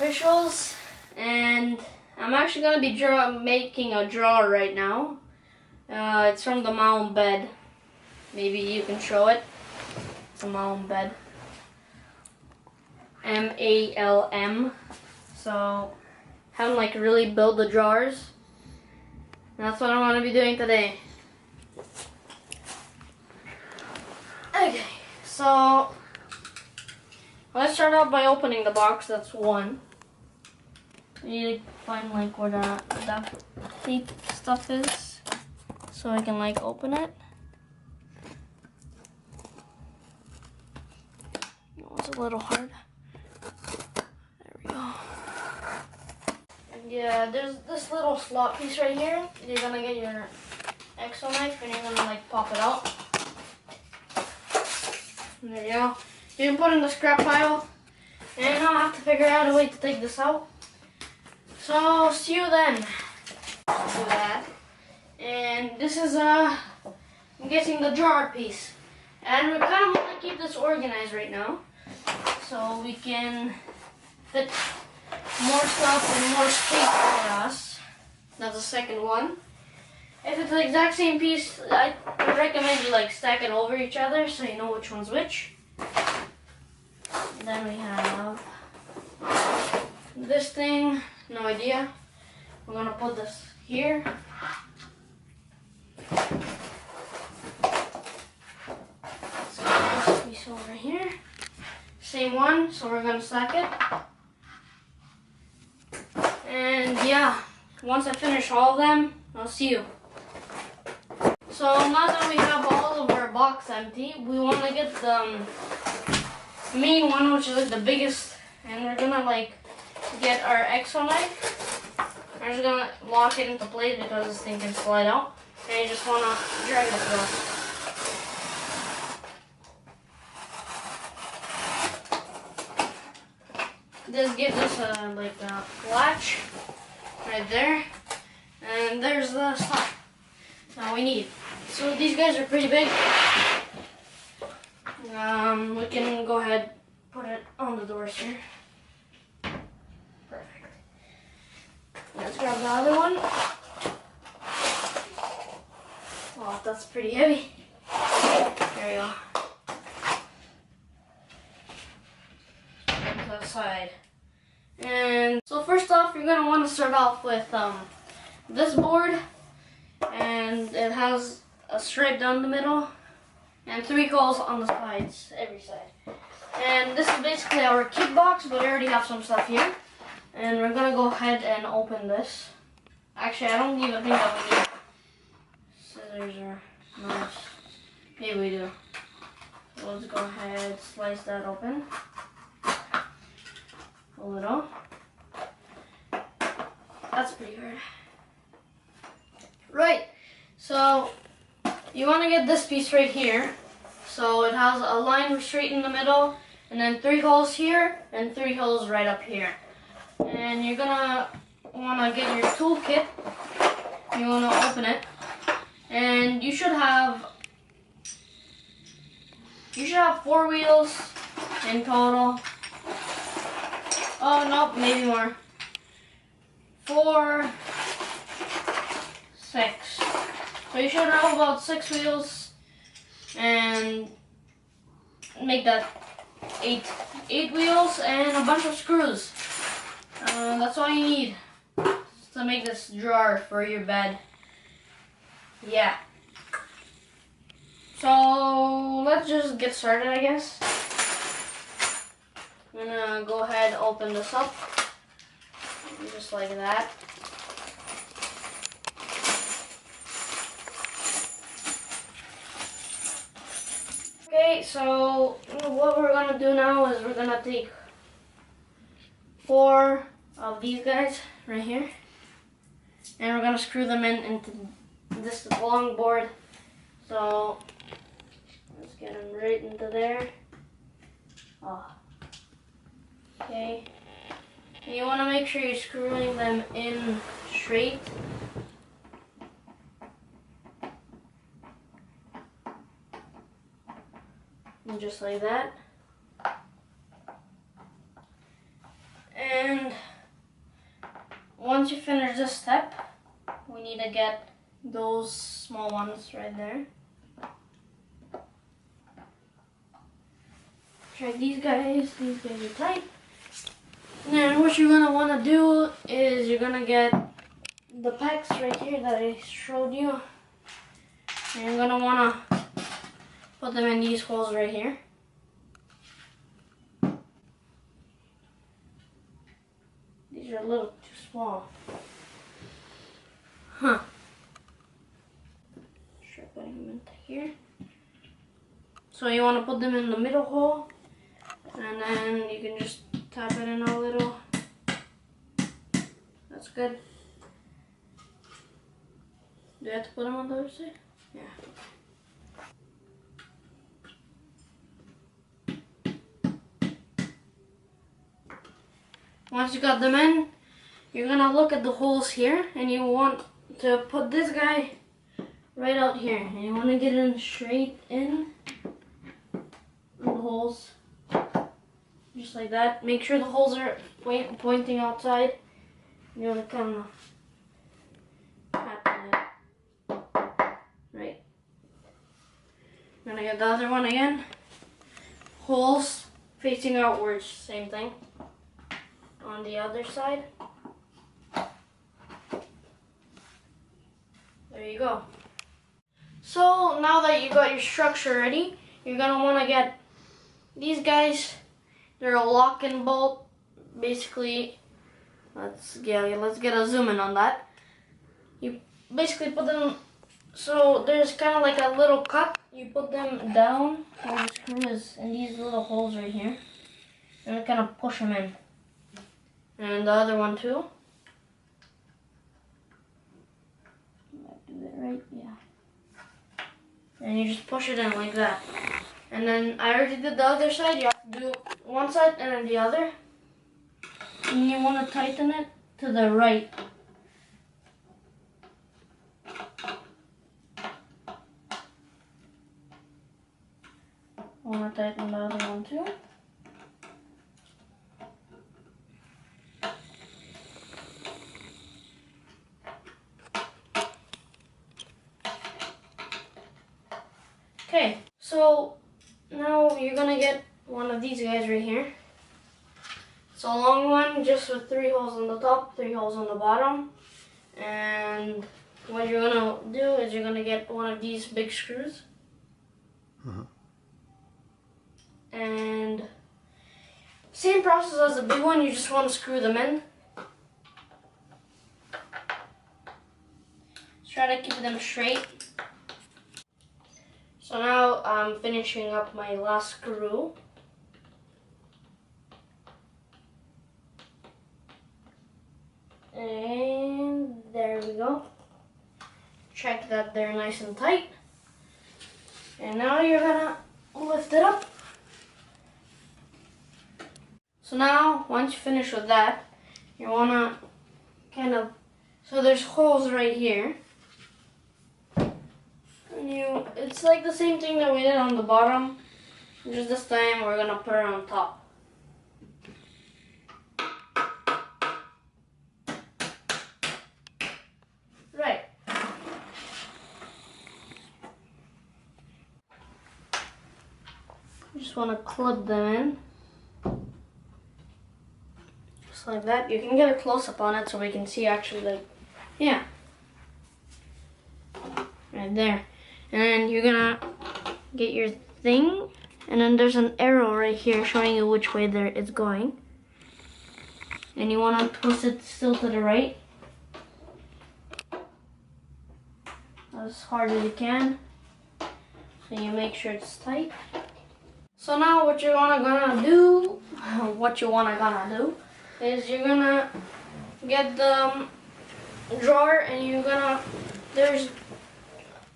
officials, and I'm actually gonna be making a drawer right now. It's from the Malm bed. Maybe you can show it. It's a Malm bed. M-A-L-M. So, haven't like really built the drawers. And that's what I'm gonna be doing today. Okay, so let's start out by opening the box. That's one. I need to find like where the tape stuff is, so I can like open it. It was a little hard. There we go. Yeah, there's this little slot piece right here. You're gonna get your X-O knife and you're gonna like pop it out. And there you go. You can put it in the scrap pile, and I'll have to figure out a way to take this out. So see you then. Do that. And this is I'm guessing the drawer piece. And we kind of want to keep this organized right now, so we can fit more stuff and more space for us. That's the second one. If it's the exact same piece, I recommend you like stack it over each other so you know which one's which. Then we have this thing, no idea. We're gonna put this here. So this piece over here. Same one, so we're gonna stack it. And yeah, once I finish all of them, I'll see you. So now that we have all of our box empty, we want to get the main one, which is like the biggest, and we're gonna like get our X-O knife. We're just gonna lock it into place because this thing can slide out, and you just wanna drag it across. Just give this like a latch right there, and there's the stuff that we need. So these guys are pretty big. We can go ahead put it on the doors here. Perfect. Let's grab the other one. Oh, that's pretty heavy. There you go. To the side. And so first off, you're gonna want to start off with this board, and it has a stripe down the middle and 3 holes on the sides, every side. And this is basically our kit box, but we already have some stuff here. And we're gonna go ahead and open this. Actually, I don't even think that we need scissors or knives. Maybe we do. So let's go ahead, slice that open. A little. That's pretty hard. Right, so you want to get this piece right here. So it has a line straight in the middle, and then 3 holes here, and 3 holes right up here. And you're gonna want to get your toolkit. You want to open it, and you should have 4 wheels in total. Oh no, maybe more. 4, 6. So you should have about 6 wheels, and make that 8 wheels and a bunch of screws. That's all you need to make this drawer for your bed. Yeah. So let's just get started, I guess. I'm gonna go ahead and open this up, just like that. Okay, so what we're gonna do now is we're gonna take 4 of these guys right here, and we're gonna screw them into this long board. So let's get them right into there. Oh. Okay. And you want to make sure you're screwing them in straight. And just like that. And once you finish this step, we need to get those small ones right there. Try these guys are tight. And then what you're gonna wanna do is you're gonna get the packs right here that I showed you. And you're gonna wanna put them in these holes right here. These are a little too small. Huh. Try putting them into here. So you wanna put them in the middle hole, and then you can just tap it in a little. That's good. Do you have to put them on the other side? Yeah. Once you got them in, you're gonna look at the holes here, and you want to put this guy right out here, and you want to get in straight in the holes, just like that. Make sure the holes are pointing outside. You want to kind of tap it, right? Gonna get the other one again. Holes facing outwards, same thing. On the other side. There you go. So now that you got your structure ready, you're gonna want to get these guys. They're a lock and bolt. Basically, let's get a zoom in on that. You basically put them, so there's kind of like a little cut. You put them down where the screw is in these little holes right here, and kind of push them in. And the other one too. Do that right, yeah. And you just push it in like that. And then I already did the other side. You have to do one side and then the other. And you want to tighten it to the right. Want to tighten the other one too. Okay, so now you're gonna get one of these guys right here. It's a long one, just with 3 holes on the top, 3 holes on the bottom. And what you're gonna do is you're gonna get one of these big screws. And same process as the big one, you just want to screw them in. Just try to keep them straight. So now I'm finishing up my last screw. And there we go. Check that they're nice and tight. And now you're gonna lift it up. So now, once you finish with that, you wanna kind of, so there's holes right here. It's like the same thing that we did on the bottom, just this time we're gonna put it on top. Right. You just wanna clip them in. Just like that. You can get a close-up on it so we can see actually, like, yeah. Right there. And then you're gonna get your thing, and then there's an arrow right here showing you which way it's going. And you wanna twist it still to the right, as hard as you can, so you make sure it's tight. So now what you wanna gonna do is you're gonna get the drawer, and you're gonna, there's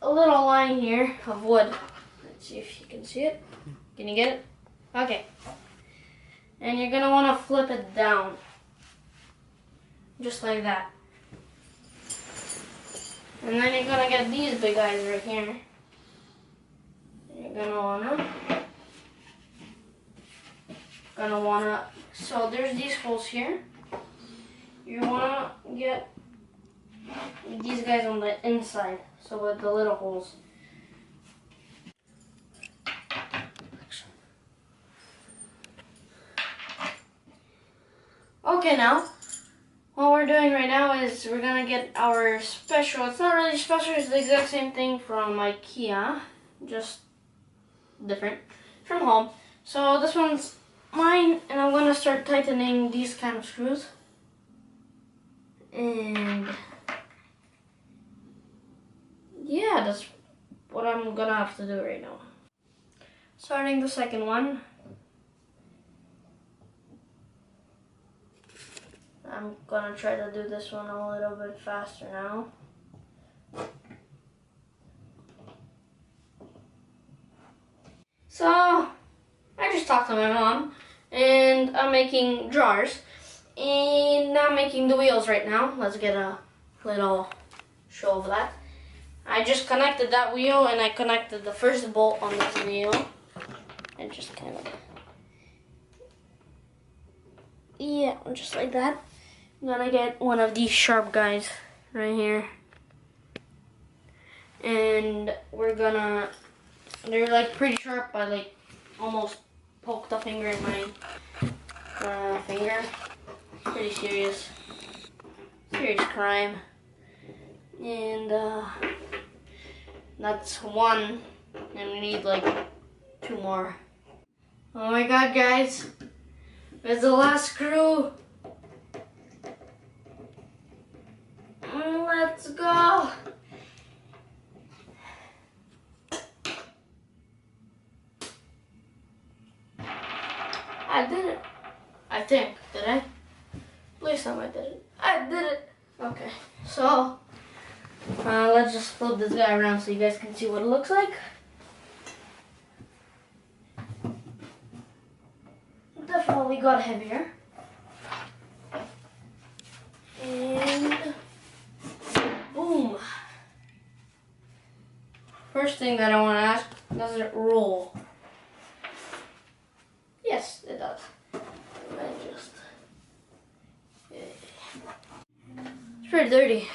a little line here of wood. Let's see if you can see it. Can you get it? Okay. And you're gonna wanna flip it down. Just like that. And then you're gonna get these big guys right here. You're gonna wanna gonna wanna, so there's these holes here. You wanna get these guys on the inside, so with the little holes. Okay, now what we're doing right now is we're gonna get our special. It's not really special, it's the exact same thing from Ikea, just different from home. So this one's mine, and I'm gonna start tightening these kind of screws. And yeah, that's what I'm gonna have to do right now. Starting the second one. I'm gonna try to do this one a little bit faster now. So, I just talked to my mom, and I'm making drawers, and I'm making the wheels right now. Let's get a little show of that. I just connected that wheel, and I connected the first bolt on this wheel, and just kind of, yeah, just like that. I'm gonna get one of these sharp guys right here, and we're gonna, they're like pretty sharp. I like almost poked a finger in my finger. Pretty serious crime. And that's one, and we need like 2 more. Oh my god, guys, it's the last screw. Let's go. I did it. I think. Did I? Please tell me I did it. I did it. Okay. So, let's just flip this guy around so you guys can see what it looks like. Definitely got heavier. And boom. First thing that I want to ask, does it roll? Yes, it does. It's pretty dirty.